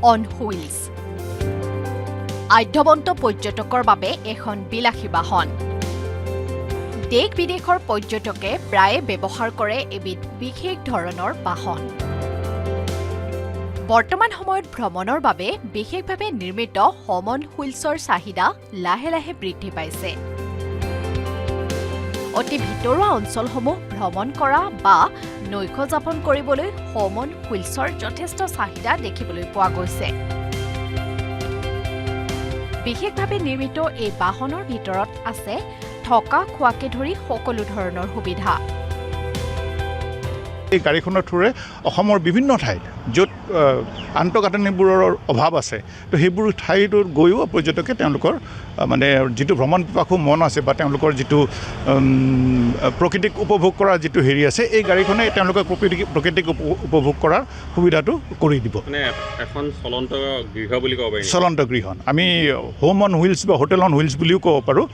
on wheels আধ্যবন্ত পৰ্যটকৰ বাবে এখন বিলাসী বাহন দেশ বিদেশৰ পৰ্যটকে প্ৰায়ে ব্যৱহাৰ কৰে এবিধ বিশেষ ধৰণৰ বাহন বৰ্তমান সময়ত ভ্ৰমণৰ বাবে বিশেষভাৱে নিৰ্মিত হমন হুইলছৰ চাহিদা লাহে লাহে বৃদ্ধি পাইছে অতি ভিতৰুৱা অঞ্চলসমূহ ভ্ৰমণ কৰা বা নৈশ যাপন কৰিবলৈ হমন হুইলছৰ যথেষ্ট চাহিদা দেখিবলৈ পোৱা গৈছে বিশেষভাৱে নিৰ্মিত এই বাহনৰ ভিতৰত আছে থকা খোৱাকে ধৰি সকলো ধৰণৰ সুবিধা এই গাড়ীখনৰ থ্ৰুৰে অসমৰ বিভিন্ন ঠাইত য'ত আন্তঃগাঁথনিবোৰৰ অভাৱ আছে তো সেইবোৰ ঠাইত গৈও পৰ্যটকে তেওঁলোকৰ মানে যিটো ভ্ৰমণ পিপাসু মন আছে বা তেওঁলোকৰ যিটো প্ৰকৃতিক উপভোগ কৰাৰ যিটো হেৰি আছে এই গাড়ীখনে তেওঁলোকৰ প্ৰকৃতিক উপভোগ কৰাৰ সুবিধাটো কৰি দিব মানে এখন চলন্ত গৃহ বুলি ক'ব পাৰি চলন্ত গৃহ আমি হোম অন হুইলছ বা হোটেল অন হুইলছ বুলিও ক'ব পাৰোঁ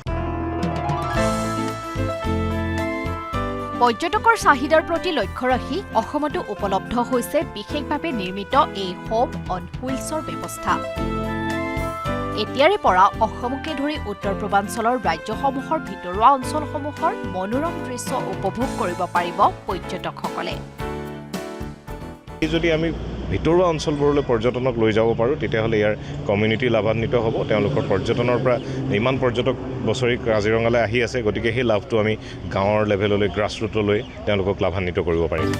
পৰ্যটকৰ চাহিদাৰ প্ৰতি লক্ষ্য ৰাখি অসমতো উপলব্ধ হৈছে বিশেষভাৱে নিৰ্মিত এই হোম অন হুইলছৰ ব্যৱস্থা এতিয়াৰে পৰা অসমকে ধৰি উত্তৰ পূৰ্বাঞ্চলৰ ৰাজ্যসমূহৰ ভিতৰুৱা অঞ্চলসমূহৰ মনোৰম দৃশ্য উপভোগ কৰিব পাৰিব পৰ্যটকসকলে যদি আমি ভিতৰুৱা অঞ্চলবোৰলৈ পৰ্যটনক লৈ যাব পাৰোঁ তেতিয়াহ'লে ইয়াৰ কমিউনিটি লাভান্বিত হ'ব তেওঁলোকৰ পৰ্যটনৰ পৰা ইমান পৰ্যটক বছৰি কাজিৰঙালৈ আহি আছে গতিকে সেই লাভটো আমি গাঁৱৰ লেভেললৈ গ্ৰাছৰুটলৈ তেওঁলোকক লাভান্বিত কৰিব পাৰিম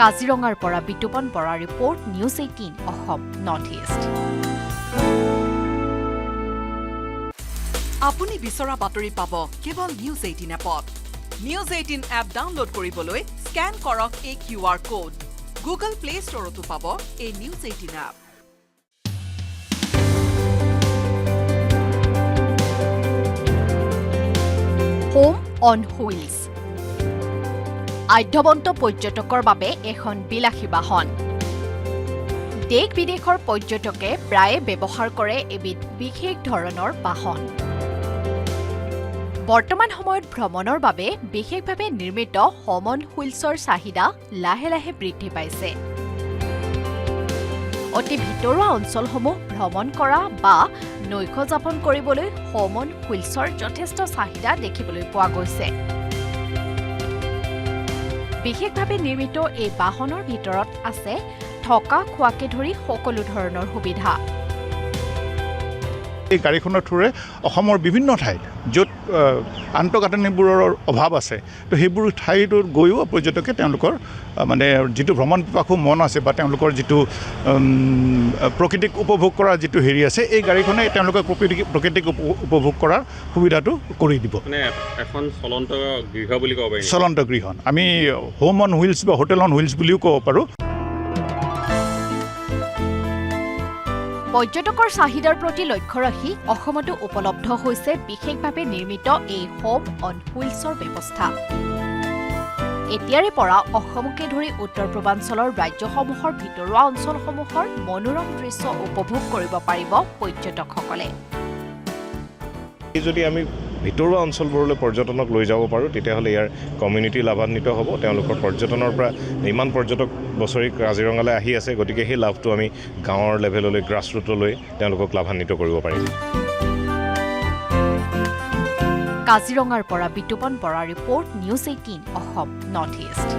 কাজিৰঙাৰ পৰা Bitupan Bora report news 18 Assam north east আপুনি বিচৰা বাতৰি পাব কেৱল নিউজ 18 এপত নিউজ 18 এপ ডাউনলোড কৰিবলৈ স্ক্যান কৰক এই QR কোড গুগল প্লে ষ্টৰতো পাব এই news 18 app home on wheels আধ্যবন্ত পৰ্যটকৰ বাবে এখন বিলাসী বাহন দেশ বিদেশৰ পৰ্যটকে প্ৰায়ে ব্যৱহাৰ কৰে এবিধ বিশেষ ধৰণৰ বাহন বৰ্তমান সময়ত ভ্ৰমণৰ বাবে বিশেষভাৱে নিৰ্মিত হমন হুইলছৰ চাহিদা লাহে লাহে বৃদ্ধি পাইছে অতি ভিতৰুৱা অঞ্চলসমূহ ভ্ৰমণ কৰা বা নৈশ যাপন কৰিবলৈ হমন হুইলছৰ যথেষ্ট চাহিদা দেখিবলৈ পোৱা গৈছে বিশেষভাৱে নিৰ্মিত এই বাহনৰ ভিতৰত আছে থকা খোৱাকে ধৰি সকলো ধৰণৰ সুবিধা এই গাড়ীখনৰ থ্ৰুৰে অসমৰ বিভিন্ন ঠাইত য'ত আন্তঃগাঁথনিবোৰৰ অভাৱ আছে তো সেইবোৰ ঠাইত গৈও পৰ্যটকে তেওঁলোকৰ মানে যিটো ভ্ৰমণ পিপাসু মন আছে বা তেওঁলোকৰ যিটো প্ৰকৃতিক উপভোগ কৰাৰ যিটো হেৰি আছে এই গাড়ীখনে তেওঁলোকৰ প্ৰকৃতিক উপভোগ কৰাৰ সুবিধাটো কৰি দিব মানে এখন চলন্ত গৃহ বুলি ক'ব পাৰি চলন্ত গৃহ আমি হোম অন হুইলছ বা হোটেল অন হুইলছ বুলিও ক'ব পাৰোঁ পৰ্যটকৰ চাহিদাৰ প্ৰতি লক্ষ্য ৰাখি অসমতো উপলব্ধ হৈছে বিশেষভাৱে নিৰ্মিত এই হোম অন হুইলছৰ ব্যৱস্থা এতিয়াৰে পৰা অসমকে ধৰি উত্তৰ পূৰ্বাঞ্চলৰ ৰাজ্যসমূহৰ ভিতৰুৱা অঞ্চলসমূহৰ মনোৰম দৃশ্য উপভোগ কৰিব পাৰিব পৰ্যটকসকলে যদি আমি ভিতৰুৱা অঞ্চলবোৰলৈ পৰ্যটনক লৈ যাব পাৰোঁ তেতিয়াহ'লে ইয়াৰ কমিউনিটি লাভান্বিত হ'ব তেওঁলোকৰ পৰ্যটনৰ পৰা ইমান পৰ্যটক বছৰি কাজিৰঙালৈ আহি আছে গতিকে সেই লাভটো আমি গাঁৱৰ লেভেললৈ গ্ৰাছৰুটলৈ তেওঁলোকক লাভান্বিত কৰিব পাৰিম কাজিৰঙাৰ পৰা Bitupan Bora report news 18 Assam north east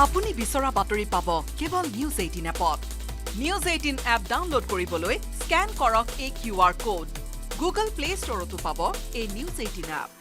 আপুনি বিচৰা বাতৰি পাব কেৱল নিউজ 18 এপত নিউজ 18 এপ ডাউনলোড কৰিবলৈ স্ক্যান কৰক এই QR কোড গুগল প্লে ষ্টৰতো পাব এই নিউজ 18 এপ